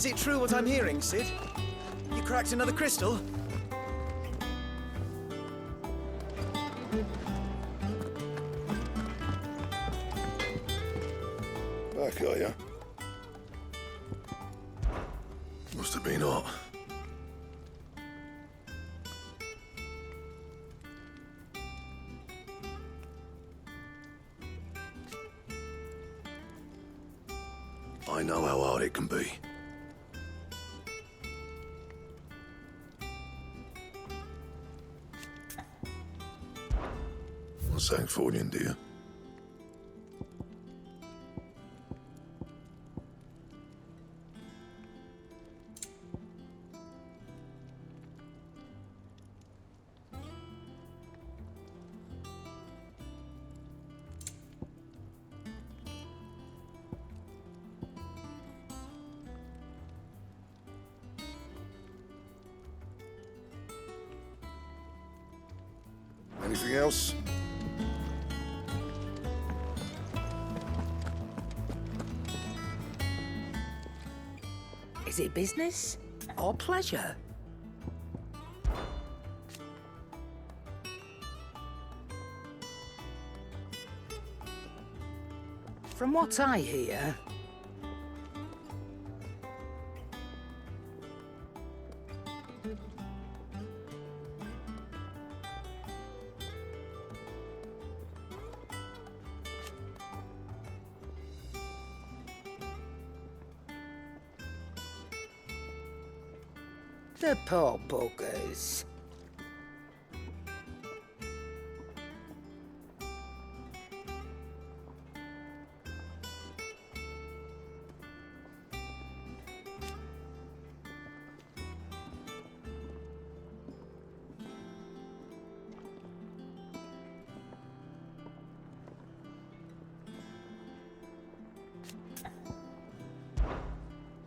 Is it true what I'm hearing, Sid? You cracked another crystal? Back, are ya? Must have been hot. I know how hard it can be. What's that for you, dear? Anything else? Is it business or pleasure? From what I hear, the poor buggers.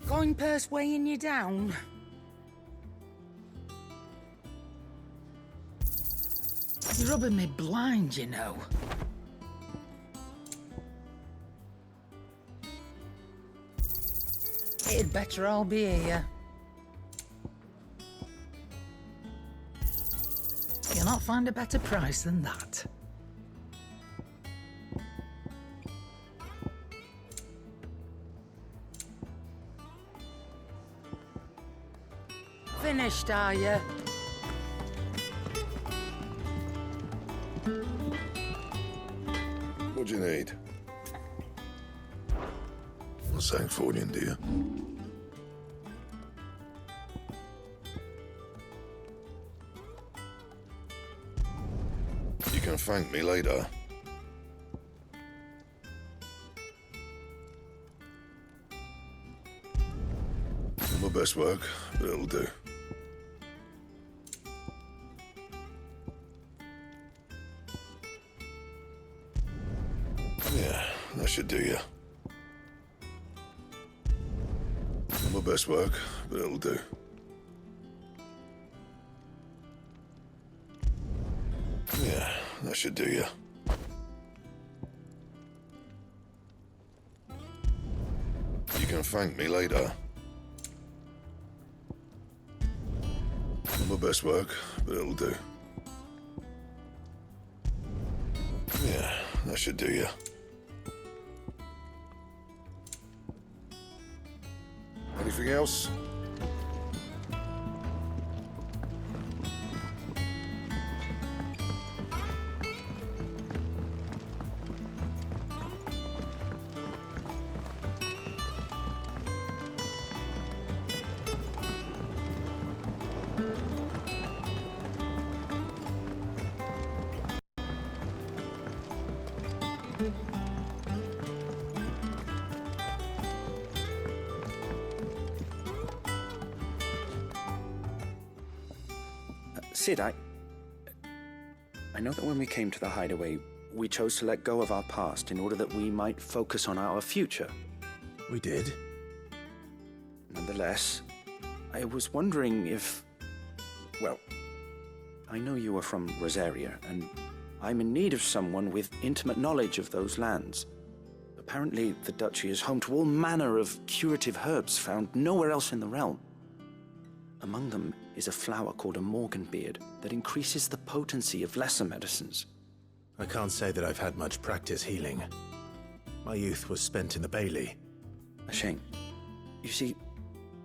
Coin purse weighing you down? You're rubbing me blind, you know. It'd better all be here. You'll not find a better price than that. Finished, are you? What do you need? What's that for you, dear? You can thank me later. Not my best work, but it'll do. Yeah, that should do you. Not my best work, but it'll do. Yeah, that should do you. You can thank me later. Not my best work, but it'll do. Yeah, that should do you. Anything else? Sid, I know that when we came to the hideaway, we chose to let go of our past in order that we might focus on our future. We did. Nonetheless, I was wondering if... Well, I know you are from Rosaria, and I'm in need of someone with intimate knowledge of those lands. Apparently, the duchy is home to all manner of curative herbs found nowhere else in the realm. Among them is a flower called a morganbeard that increases the potency of lesser medicines. I can't say that I've had much practice healing. My youth was spent in the Bailey. A shame. You see,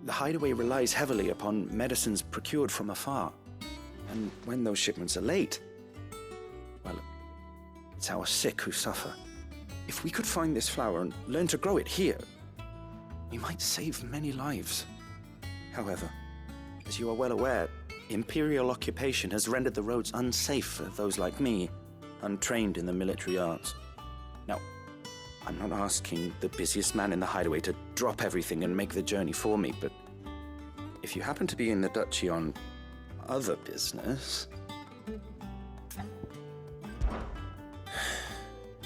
the hideaway relies heavily upon medicines procured from afar. And when those shipments are late, well, it's our sick who suffer. If we could find this flower and learn to grow it here, we might save many lives. However, as you are well aware, Imperial occupation has rendered the roads unsafe for those like me, untrained in the military arts. Now, I'm not asking the busiest man in the hideaway to drop everything and make the journey for me, but if you happen to be in the duchy on other business...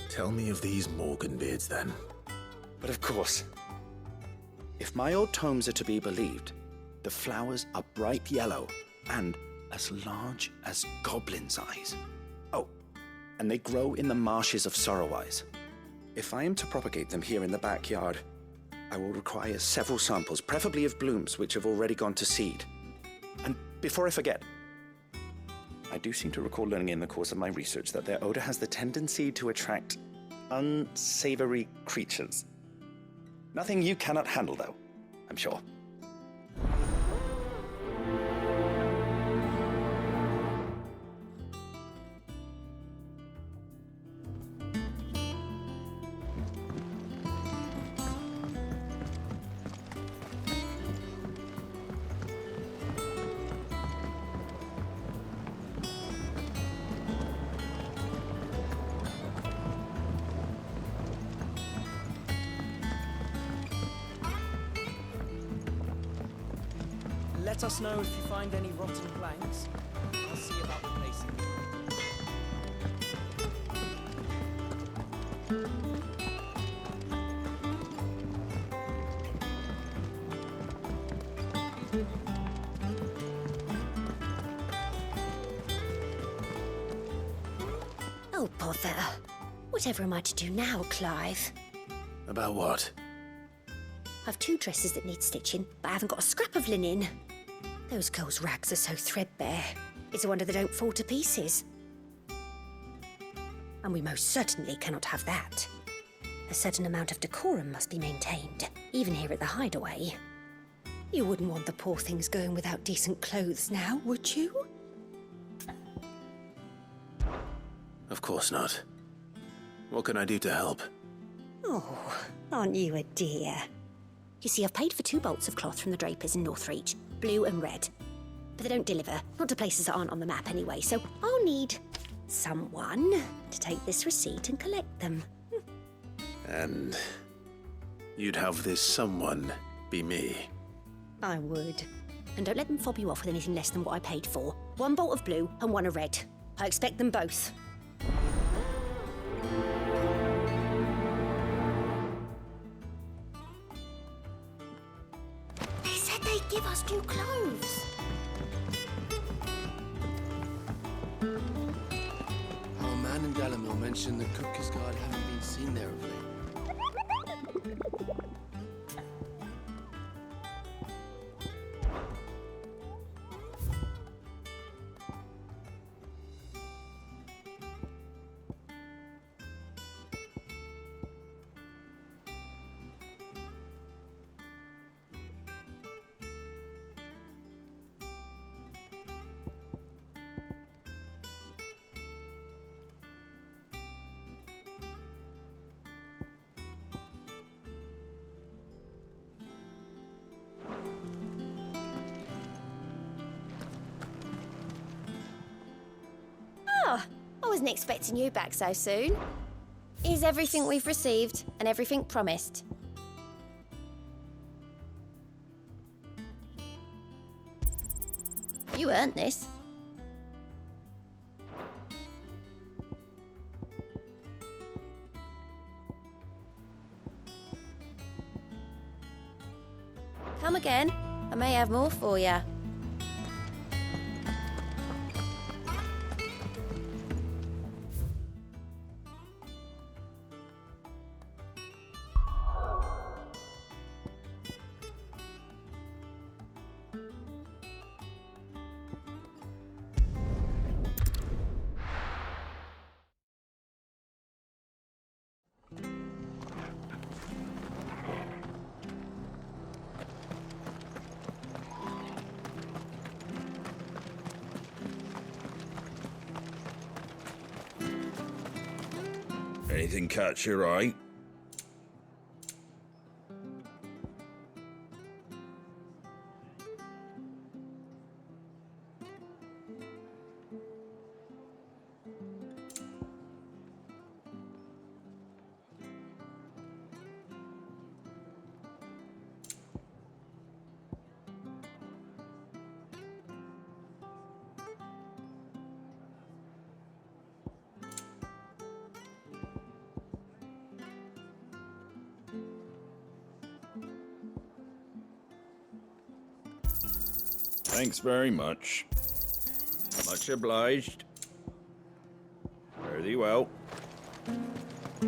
Tell me of these morganbeards, then. But of course, if my old tomes are to be believed, the flowers are bright yellow and as large as goblins' eyes. Oh, and they grow in the marshes of Sorrowise. If I am to propagate them here in the backyard, I will require several samples, preferably of blooms which have already gone to seed. And before I forget, I do seem to recall learning in the course of my research that their odor has the tendency to attract unsavory creatures. Nothing you cannot handle, though, I'm sure. Let us know if you find any rotten planks. I'll see about replacing them. Oh, bother. Whatever am I to do now, Clive? About what? I've 2 dresses that need stitching, but I haven't got a scrap of linen. Those girls' rags are so threadbare. It's a wonder they don't fall to pieces. And we most certainly cannot have that. A certain amount of decorum must be maintained, even here at the hideaway. You wouldn't want the poor things going without decent clothes now, would you? Of course not. What can I do to help? Oh, aren't you a dear? You see, I've paid for 2 bolts of cloth from the drapers in Northreach, blue and red. But they don't deliver, not to places that aren't on the map anyway, so I'll need someone to take this receipt and collect them. And you'd have this someone be me. I would. And don't let them fob you off with anything less than what I paid for. 1 bolt of blue and 1 of red. I expect them both. They said they'd give us new clothes. Our man in Dalamil mentioned the Cooker's Guard haven't been seen there of late. I wasn't expecting you back so soon. Here's everything we've received and everything promised. You earned this. Come again. I may have more for you. Anything catch your eye? Thanks very much. Much obliged. Fare thee well.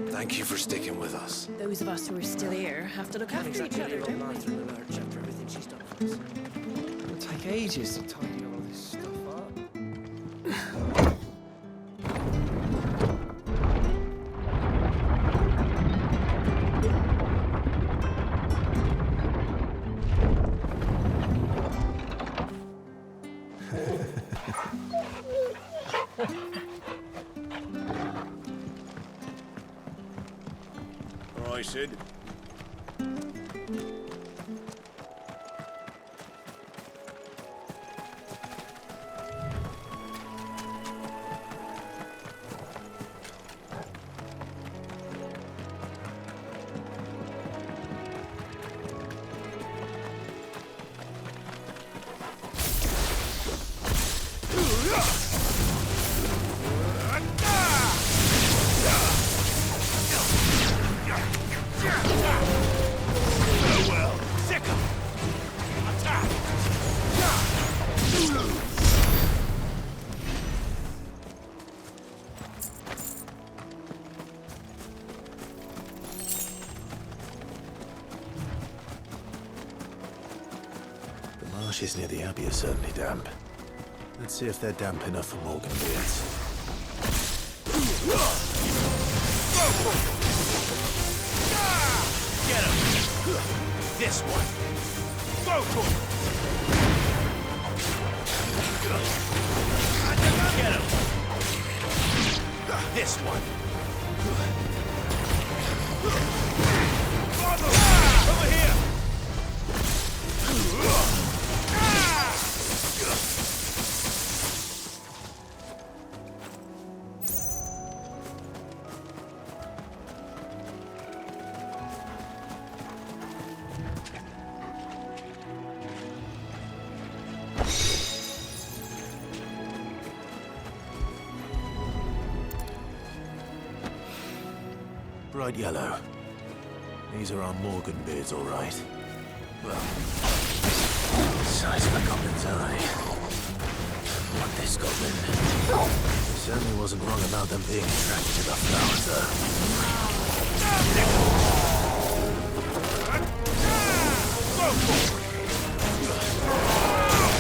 Thank you for sticking with us. Those of us who are still here have to look after each other, don't we? Martha in the lurch after everything she's done for us. It'll take ages to tidy all this stuff up. I said. The marshes near the Abbey are certainly damp. Let's see if they're damp enough for Morgan beards. Get him! This one! Go for it! Get him! This one! Over here! Bright yellow. These are our Morgan beards, all right. Well, size of a goblin's eye. What this goblin? He certainly wasn't wrong about them being attracted to the flowers,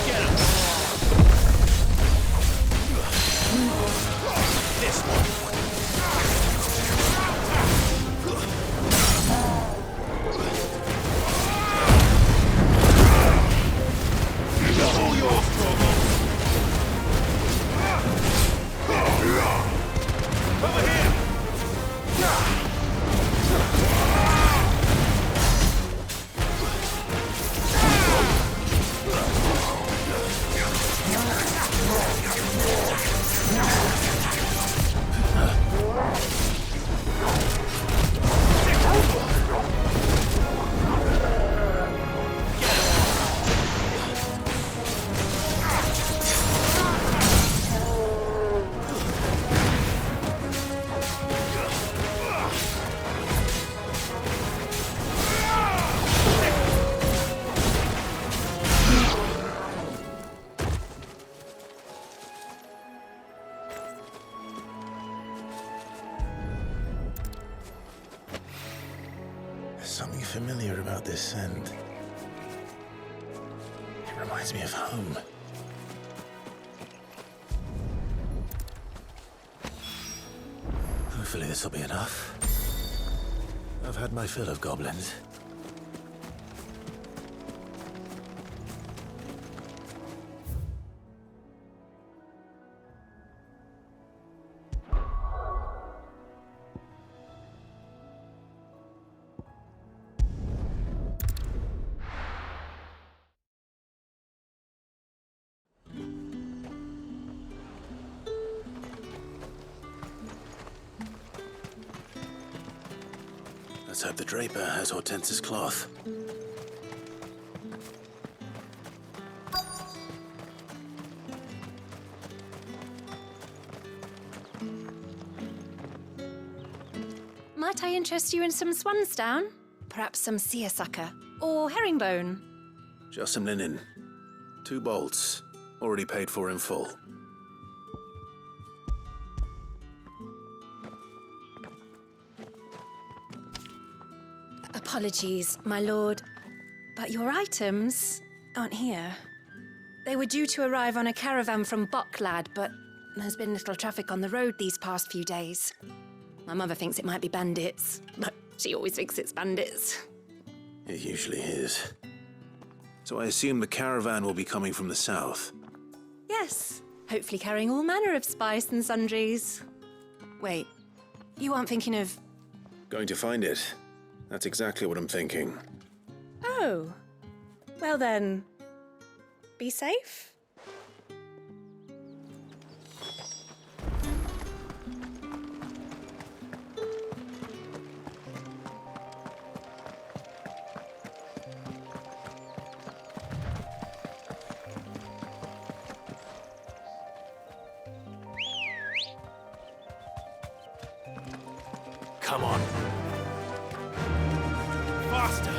Get him! This one! Something familiar about this scent. It reminds me of home. Hopefully this will be enough. I've had my fill of goblins. Let's hope the Draper has Hortense's cloth. Might I interest you in some swansdown? Perhaps some seersucker or herringbone? Just some linen. 2 bolts. Already paid for in full. Apologies, my lord, but your items aren't here. They were due to arrive on a caravan from Bocklad, but there's been little traffic on the road these past few days. My mother thinks it might be bandits, but she always thinks it's bandits. It usually is. So I assume the caravan will be coming from the south. Yes, hopefully carrying all manner of spice and sundries. Wait, you aren't thinking of... Going to find it. That's exactly what I'm thinking. Oh, well then, be safe. Come on. Faster!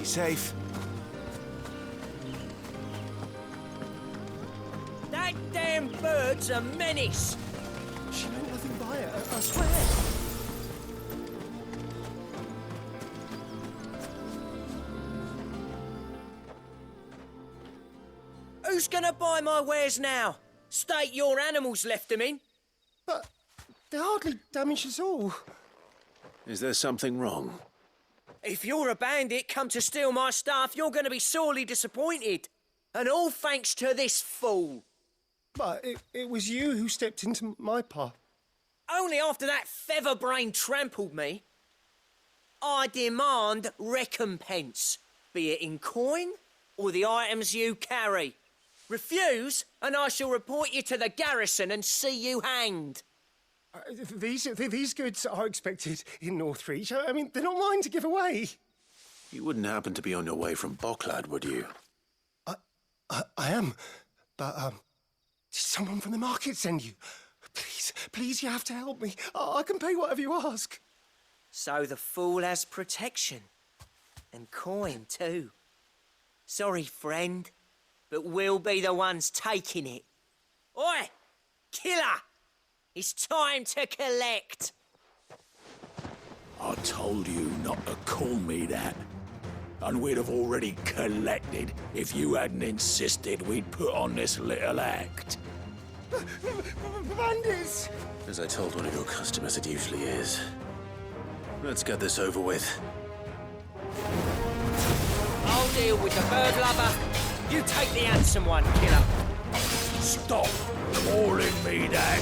Safe. That damn bird's a menace. She meant nothing by it, I swear. Who's gonna buy my wares now? State your animals left them in. But they're hardly damaged at all. Is there something wrong? If you're a bandit come to steal my stuff, you're gonna be sorely disappointed. And all thanks to this fool. But it was you who stepped into my path. Only after that feather-brain trampled me. I demand recompense, be it in coin or the items you carry. Refuse, and I shall report you to the garrison and see you hanged. These goods are expected in Northreach. I mean, they're not mine to give away. You wouldn't happen to be on your way from Bocklad, would you? I am, but did someone from the market send you? Please, you have to help me. I can pay whatever you ask. So the fool has protection. And coin, too. Sorry, friend, but we'll be the ones taking it. Oi! Killer! It's time to collect. I told you not to call me that. And we'd have already collected if you hadn't insisted we'd put on this little act. Bandits! As I told one of your customers, it usually is. Let's get this over with. I'll deal with the bird lover. You take the handsome one, killer. Stop calling me that.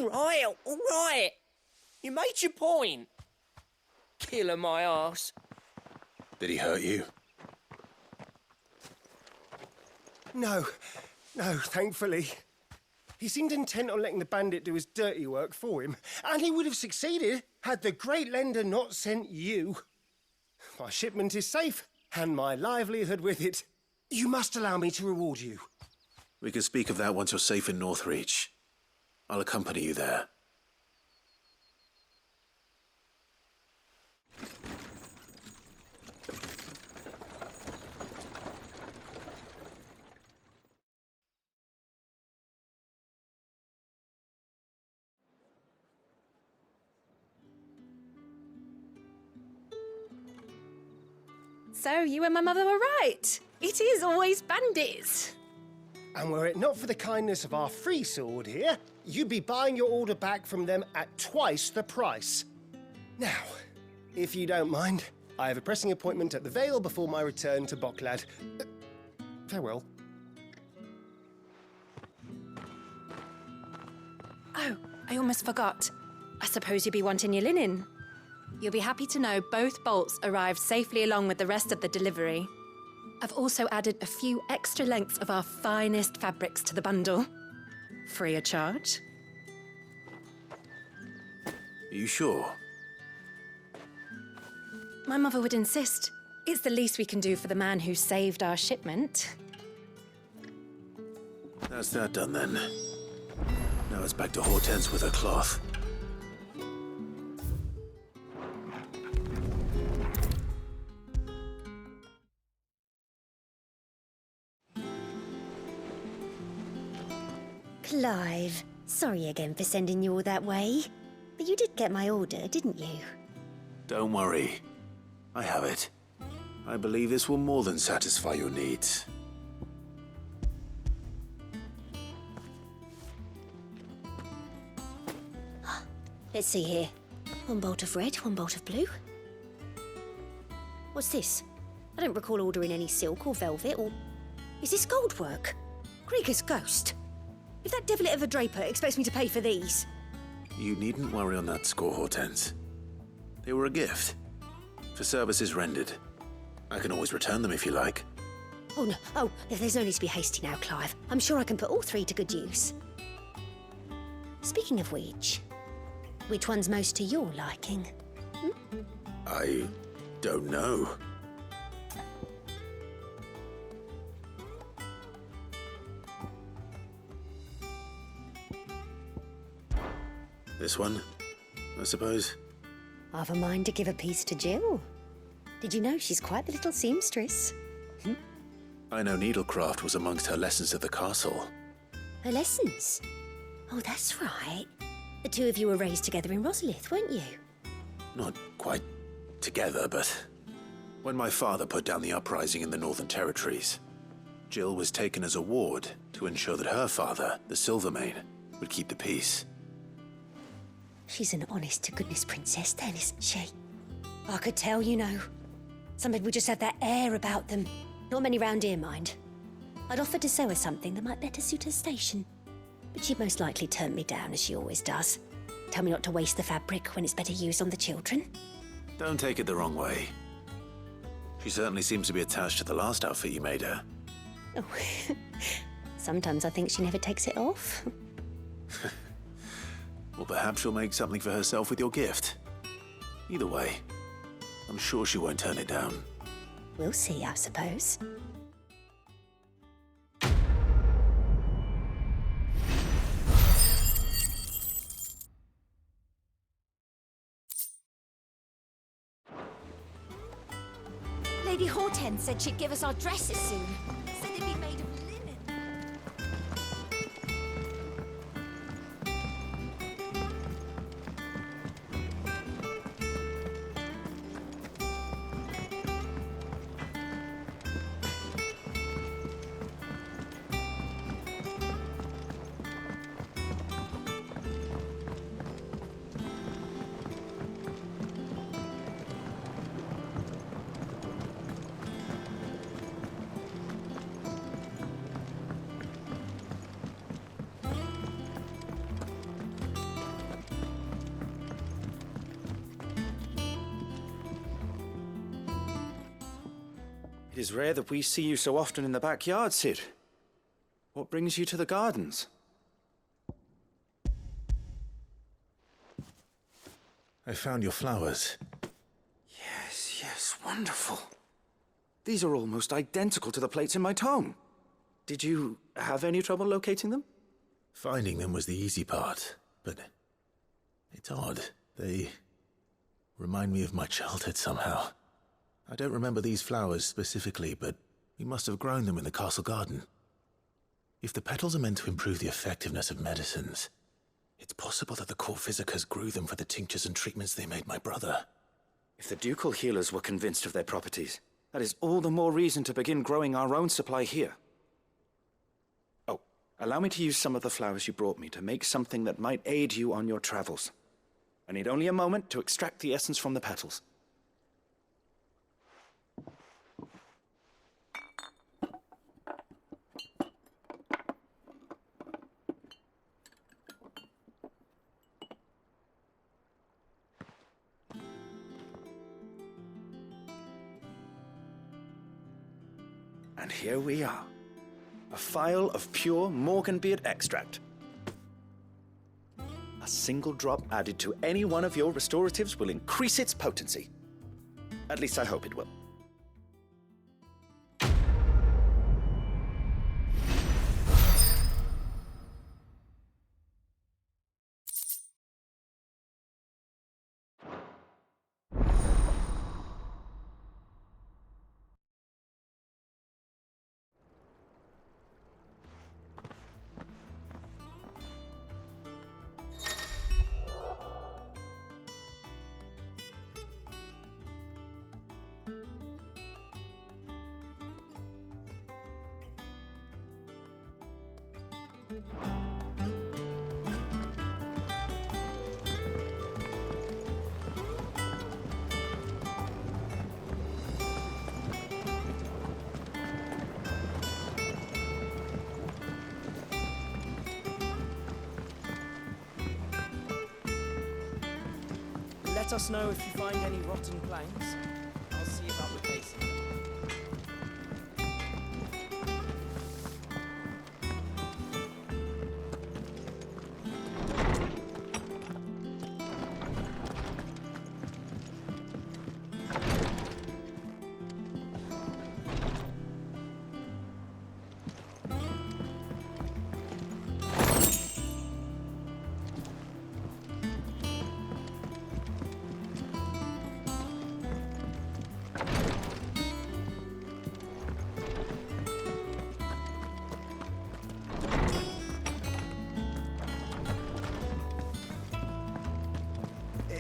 All right. You made your point. Killer my arse. Did he hurt you? No, thankfully. He seemed intent on letting the bandit do his dirty work for him, and he would have succeeded had the great lender not sent you. My shipment is safe, and my livelihood with it. You must allow me to reward you. We can speak of that once you're safe in Northreach. I'll accompany you there. So, you and my mother were right. It is always bandits. And were it not for the kindness of our free sword here, you'd be buying your order back from them at twice the price. Now, if you don't mind, I have a pressing appointment at the Vale before my return to Bocklad. Farewell. Oh, I almost forgot. I suppose you'll be wanting your linen. You'll be happy to know both bolts arrived safely along with the rest of the delivery. I've also added a few extra lengths of our finest fabrics to the bundle. Free of charge. Are you sure? My mother would insist. It's the least we can do for the man who saved our shipment. That's that done then. Now it's back to Hortense with her cloth. Clive, sorry again for sending you all that way. But you did get my order, didn't you? Don't worry. I have it. I believe this will more than satisfy your needs. Let's see here. One bolt of red, one bolt of blue. What's this? I don't recall ordering any silk or velvet or... Is this gold work? Krieger's ghost. If that devilet of a draper expects me to pay for these... You needn't worry on that score, Hortense. They were a gift. For services rendered. I can always return them if you like. Oh, no. Oh, there's no need to be hasty now, Clive. I'm sure I can put all three to good use. Speaking of which one's most to your liking? I don't know. This one, I suppose. I've a mind to give a piece to Jill. Did you know she's quite the little seamstress? I know needlecraft was amongst her lessons at the castle. Her lessons? Oh, that's right. The two of you were raised together in Rosalith, weren't you? Not quite together, but when my father put down the uprising in the Northern Territories, Jill was taken as a ward to ensure that her father, the Silvermane, would keep the peace. She's an honest-to-goodness princess then, isn't she? I could tell, you know. Some people just have that air about them. Not many round here, mind. I'd offered to sew her something that might better suit her station. But she'd most likely turn me down, as she always does. Tell me not to waste the fabric when it's better used on the children. Don't take it the wrong way. She certainly seems to be attached to the last outfit you made her. Oh, sometimes I think she never takes it off. Well, perhaps she'll make something for herself with your gift. Either way, I'm sure she won't turn it down. We'll see, I suppose. Lady Hortense said she'd give us our dresses soon. Said they'd be made of linen. is rare that we see you so often in the backyard, Sid. What brings you to the gardens? I found your flowers. Yes, wonderful. These are almost identical to the plates in my tome. Did you have any trouble locating them? Finding them was the easy part, but it's odd. They remind me of my childhood somehow. I don't remember these flowers specifically, but we must have grown them in the castle garden. If the petals are meant to improve the effectiveness of medicines, it's possible that the court physicers grew them for the tinctures and treatments they made my brother. If the ducal healers were convinced of their properties, that is all the more reason to begin growing our own supply here. Oh, allow me to use some of the flowers you brought me to make something that might aid you on your travels. I need only a moment to extract the essence from the petals. And here we are. A phial of pure Morganbeard extract. A single drop added to any one of your restoratives will increase its potency. At least I hope it will. Let us know if you find any rotten planks. I'll see about replacing them.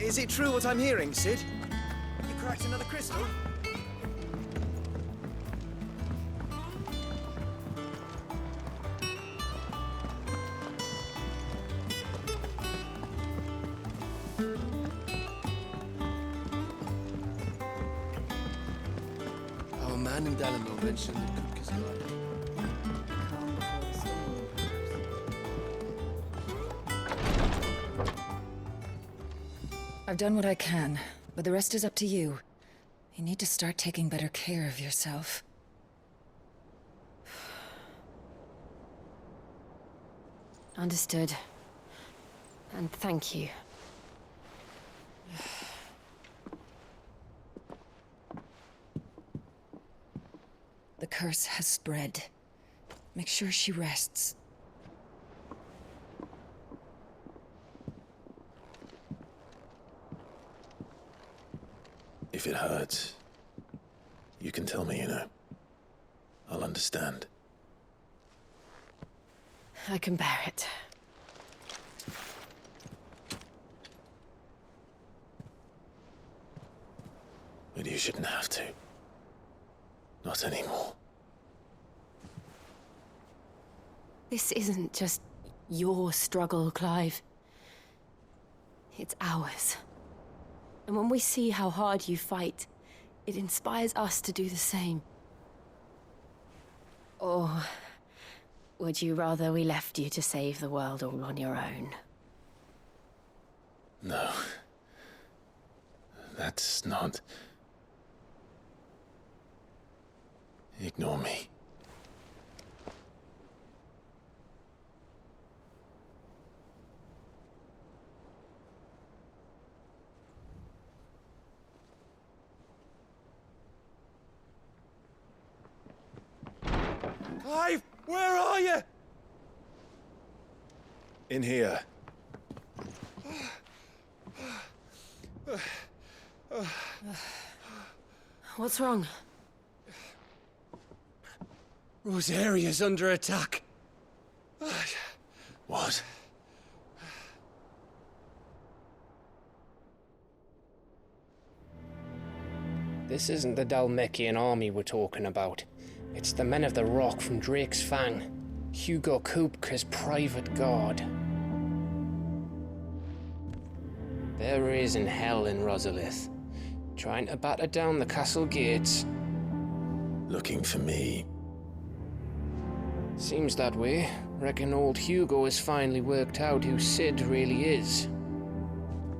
Is it true what I'm hearing, Sid? You cracked another crystal? Our man in Dalamore mentioned the Cooker's Garden. I've done what I can, but the rest is up to you. You need to start taking better care of yourself. Understood. And thank you. The curse has spread. Make sure she rests. If it hurts, you can tell me, you know. I'll understand. I can bear it. But you shouldn't have to. Not anymore. This isn't just your struggle, Clive. It's ours. And when we see how hard you fight, it inspires us to do the same. Or would you rather we left you to save the world all on your own? No. That's not... Ignore me. Clive, where are you? In here. What's wrong? Rosaria's under attack. What? This isn't the Dalmekian army we're talking about. It's the men of the Rock from Drake's Fang. Hugo Kupka's private guard. There is in hell in Rosalith, trying to batter down the castle gates. Looking for me. Seems that way. Reckon old Hugo has finally worked out who Sid really is.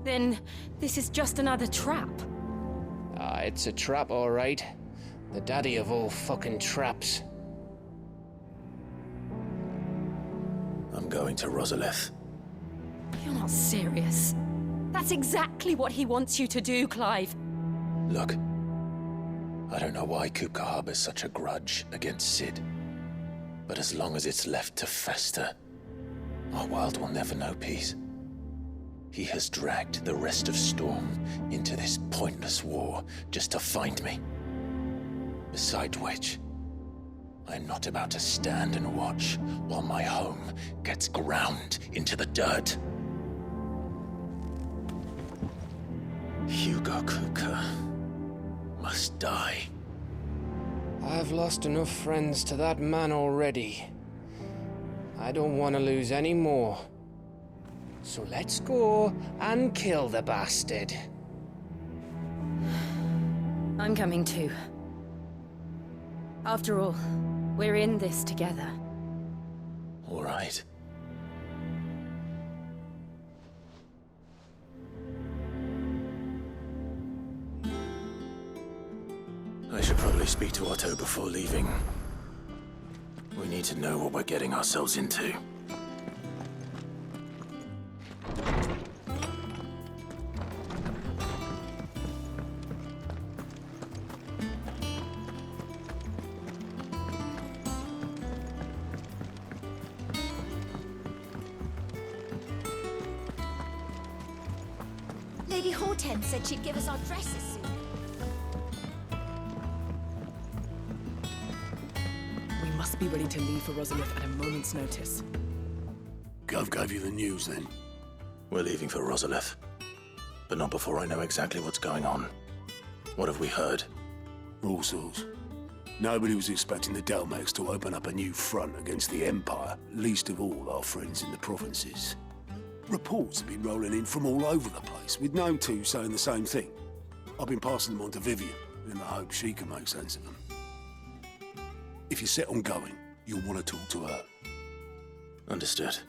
Then this is just another trap. Ah, it's a trap, all right. The daddy of all fucking traps. I'm going to Rosalith. You're not serious. That's exactly what he wants you to do, Clive. Look, I don't know why Kupka harbors such a grudge against Sid. But as long as it's left to fester, our world will never know peace. He has dragged the rest of Storm into this pointless war just to find me. Besides which, I'm not about to stand and watch while my home gets ground into the dirt. Hugo Kupka must die. I've lost enough friends to that man already. I don't want to lose any more. So let's go and kill the bastard. I'm coming too. After all, we're in this together. All right. I should probably speak to Otto before leaving. We need to know what we're getting ourselves into. Lady Hortense said she'd give us our dresses soon. We must be ready to leave for Rosalith at a moment's notice. Gov gave you the news then? We're leaving for Rosalith. But not before I know exactly what's going on. What have we heard? All sorts. Nobody was expecting the Dalmeks to open up a new front against the Empire, least of all our friends in the provinces. Reports have been rolling in from all over the place, with no two saying the same thing. I've been passing them on to Vivian, in the hope she can make sense of them. If you're set on going, you'll want to talk to her. Understood.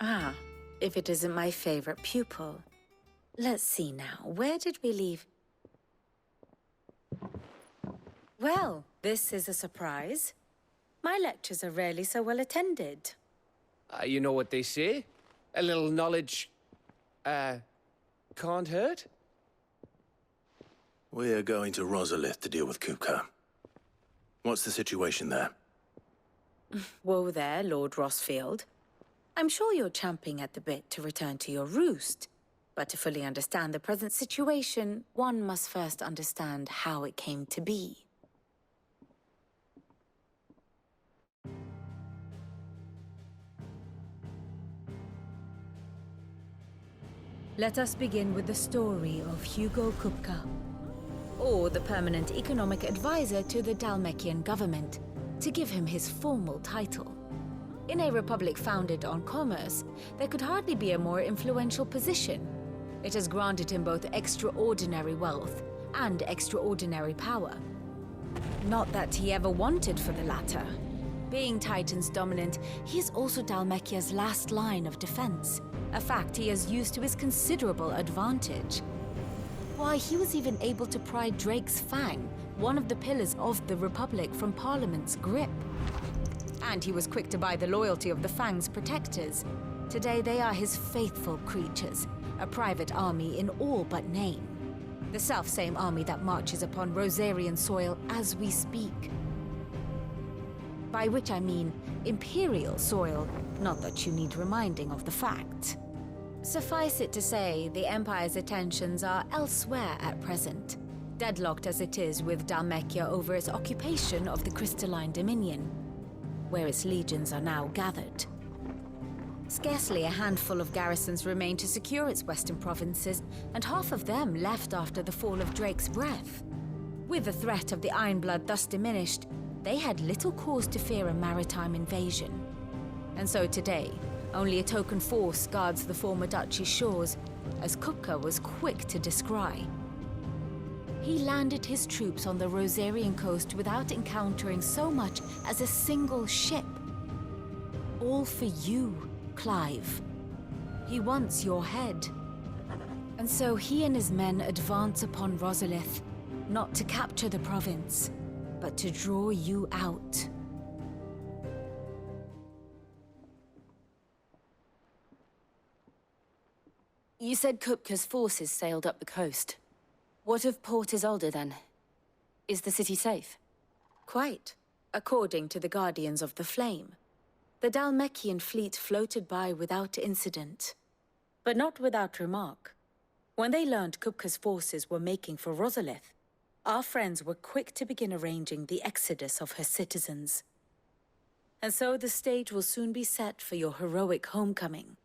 Ah, if it isn't my favorite pupil. Let's see now, where did we leave? Well, this is a surprise. My lectures are rarely so well attended. You know what they say? A little knowledge, can't hurt? We're going to Rosalith to deal with Kupka. What's the situation there? Whoa there, Lord Rossfield. I'm sure you're champing at the bit to return to your roost. But to fully understand the present situation, one must first understand how it came to be. Let us begin with the story of Hugo Kupka, Or the permanent economic advisor to the Dalmekian government, to give him his formal title. In a republic founded on commerce, there could hardly be a more influential position. It has granted him both extraordinary wealth and extraordinary power. Not that he ever wanted for the latter. Being Titan's dominant, he is also Dalmekia's last line of defense. a fact he has used to his considerable advantage. Why, he was even able to pry Drake's Fang, one of the pillars of the Republic, from Parliament's grip. And he was quick to buy the loyalty of the Fang's protectors. Today they are his faithful creatures, a private army in all but name. The self-same army that marches upon Rosarian soil as we speak. By which I mean Imperial soil, not that you need reminding of the fact. Suffice it to say, the Empire's attentions are elsewhere at present, deadlocked as it is with Dhalmekia over its occupation of the Crystalline Dominion, where its legions are now gathered. Scarcely a handful of garrisons remain to secure its western provinces, and half of them left after the fall of Drake's breath. With the threat of the Ironblood thus diminished, they had little cause to fear a maritime invasion. And so today, only a token force guards the former duchy's shores, as Kupka was quick to descry. He landed his troops on the Rosarian coast without encountering so much as a single ship. All for you, Clive. He wants your head. And so he and his men advance upon Rosalith, not to capture the province, but to draw you out. You said Kupka's forces sailed up the coast. What of Port Isolde, then? Is the city safe? Quite, according to the Guardians of the Flame. The Dhalmekian fleet floated by without incident. But not without remark. When they learned Kupka's forces were making for Rosalith, our friends were quick to begin arranging the exodus of her citizens. And so the stage will soon be set for your heroic homecoming.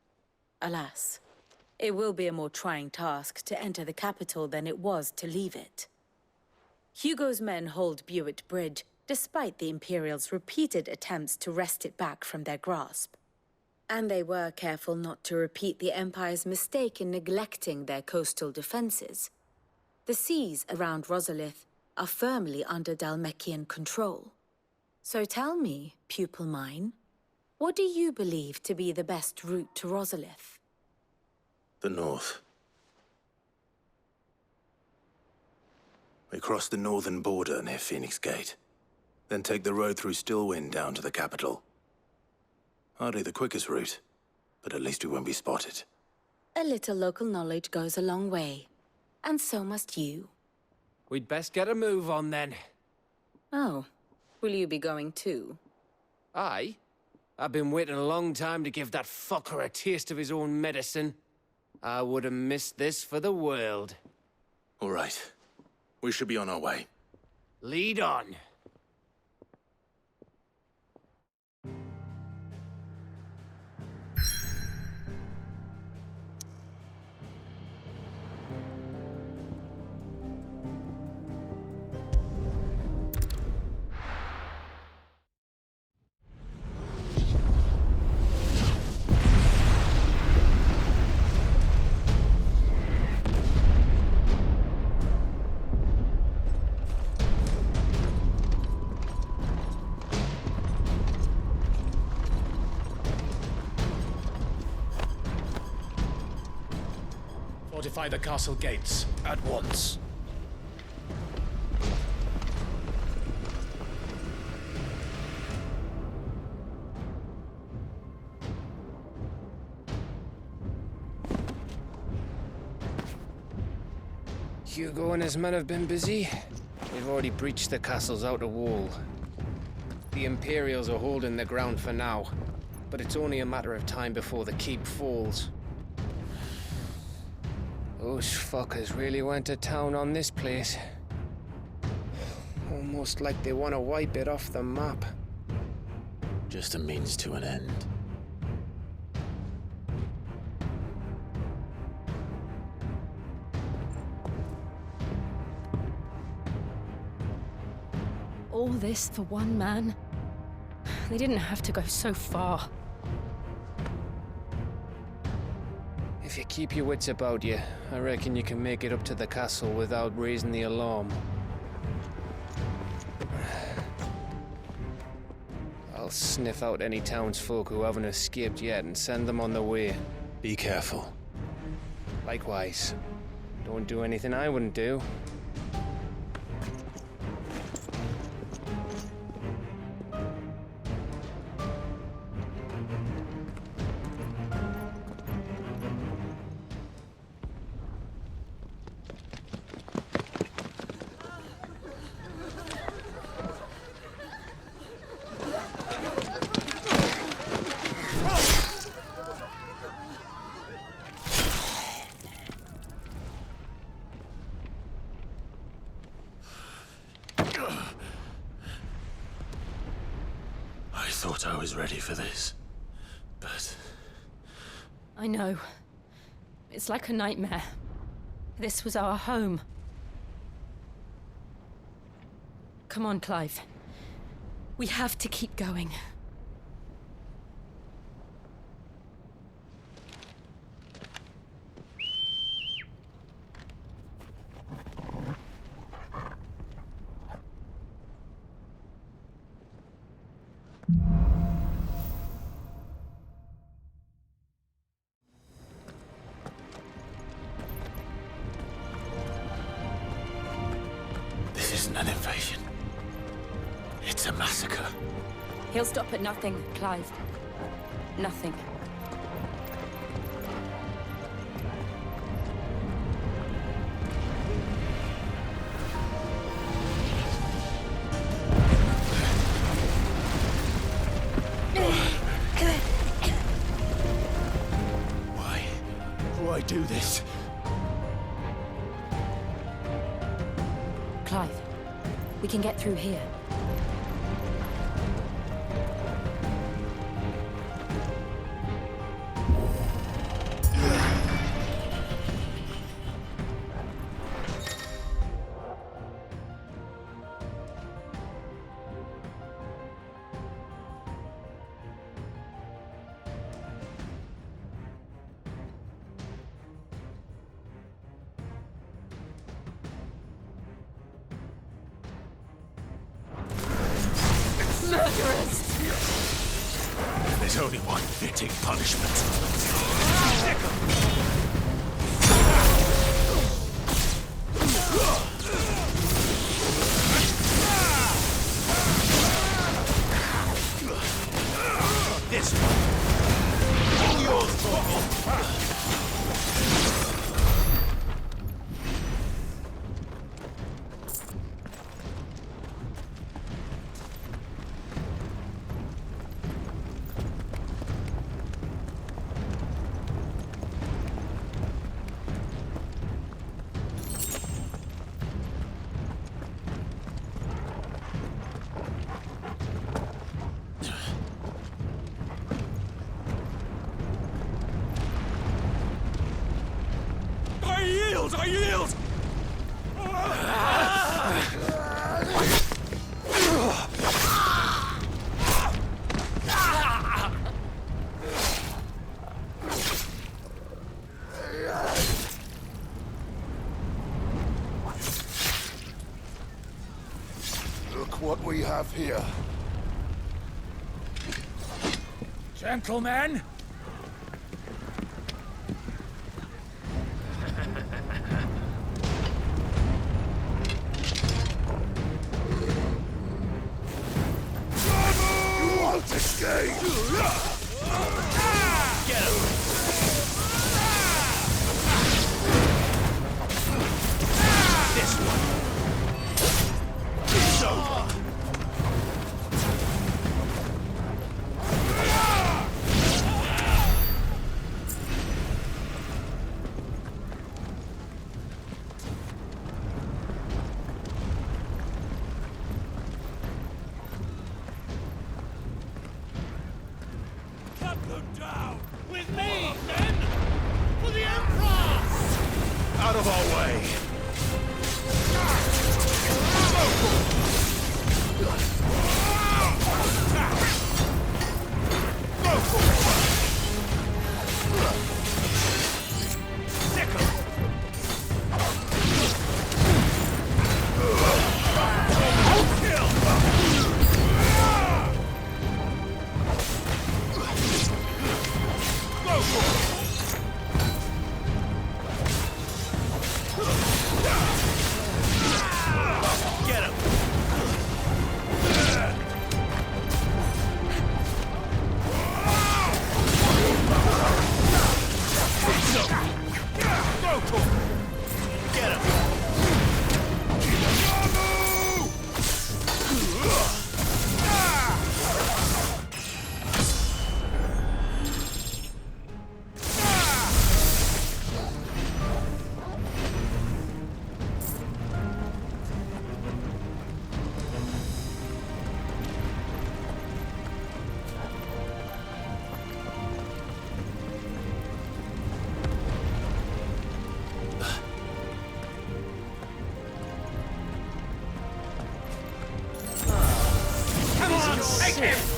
Alas, it will be a more trying task to enter the capital than it was to leave it. Hugo's men hold Buett Bridge, despite the Imperials' repeated attempts to wrest it back from their grasp. And they were careful not to repeat the Empire's mistake in neglecting their coastal defenses. The seas around Rosalith are firmly under Dhalmekian control. So tell me, pupil mine, what do you believe to be the best route to Rosalith? The north. We cross the northern border near Phoenix Gate, then take the road through Stillwind down to the capital. Hardly the quickest route, but at least we won't be spotted. A little local knowledge goes a long way, and so must you. We'd best get a move on then. Oh, will you be going too? Aye. I've been waiting a long time to give that fucker a taste of his own medicine. I would have missed this for the world. All right. We should be on our way. Lead on. Fortify the castle gates at once. Hugo and his men have been busy. They've already breached the castle's outer wall. The Imperials are holding the ground for now, but it's only a matter of time before the keep falls. Those fuckers really went to town on this place. Almost like they want to wipe it off the map. Just a means to an end. All this for one man? They didn't have to go so far. If you keep your wits about you, I reckon you can make it up to the castle without raising the alarm. I'll sniff out any townsfolk who haven't escaped yet and send them on their way. Be careful. Likewise. Don't do anything I wouldn't do. I thought I was ready for this, but... I know. It's like a nightmare. This was our home. Come on, Clive. We have to keep going. This isn't an invasion. It's a massacre. He'll stop at nothing, Clive. Nothing. Why do this? Clive, we can get through here. There's only one fitting punishment. This one. All yours, Torvald. I yield! Look what we have here. Gentlemen! Escape! Get him! This one. It's over. him!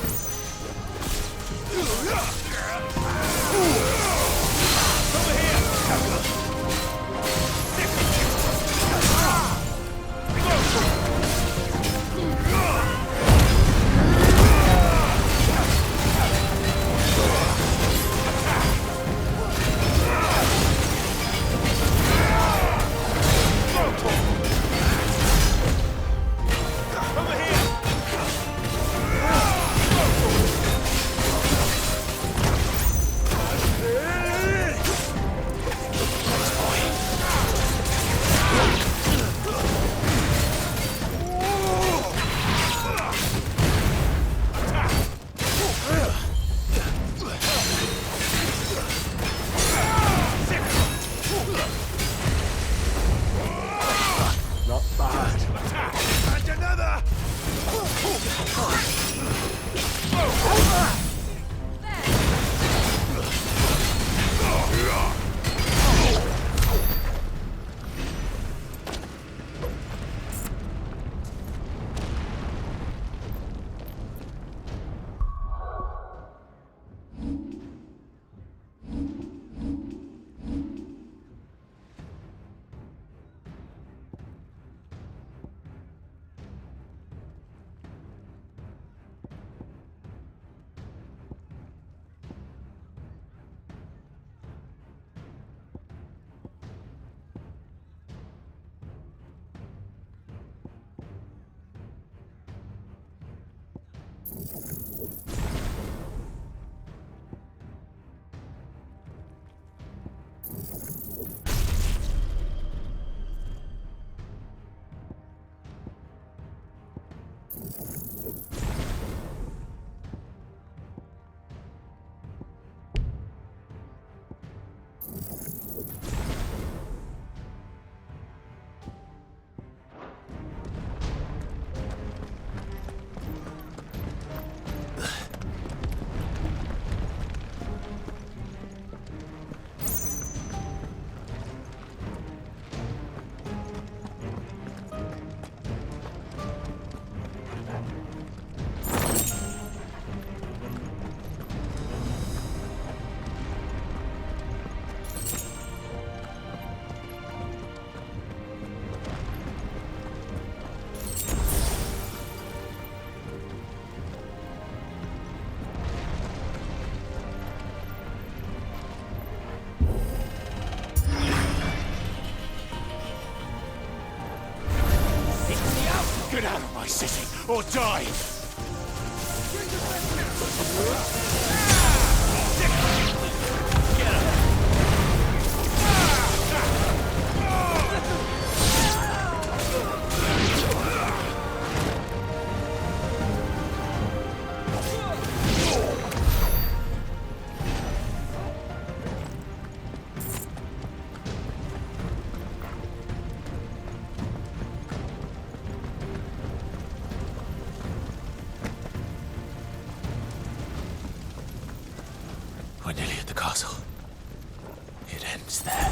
Get out of my city, or die! We're nearly at the castle. It ends there.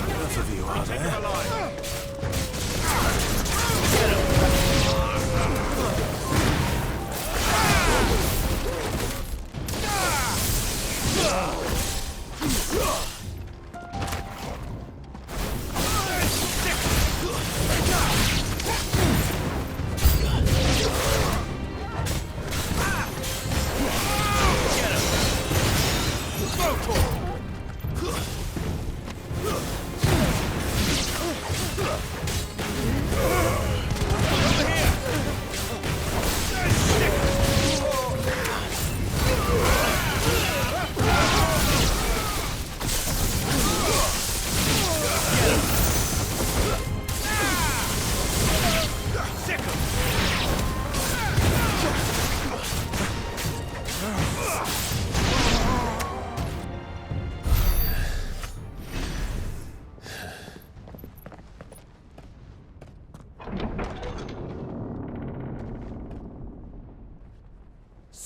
Enough of you, are there?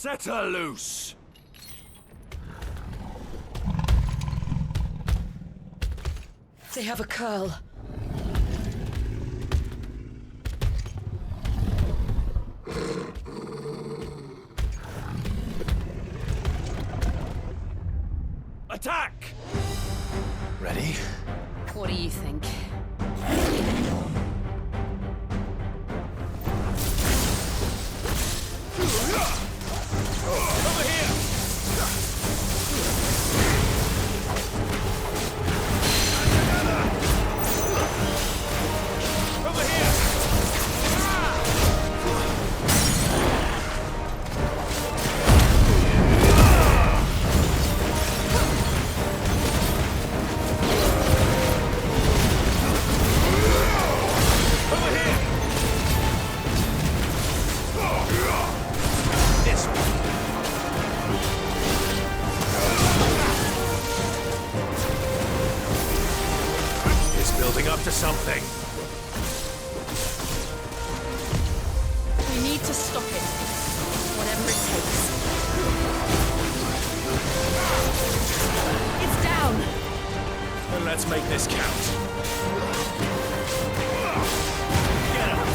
Set her loose! They have a curl. Attack! Ready? What do you think? Over here! Over here! Up to something. We need to stop it. Whatever it takes. It's down! Then let's make this count. Get up!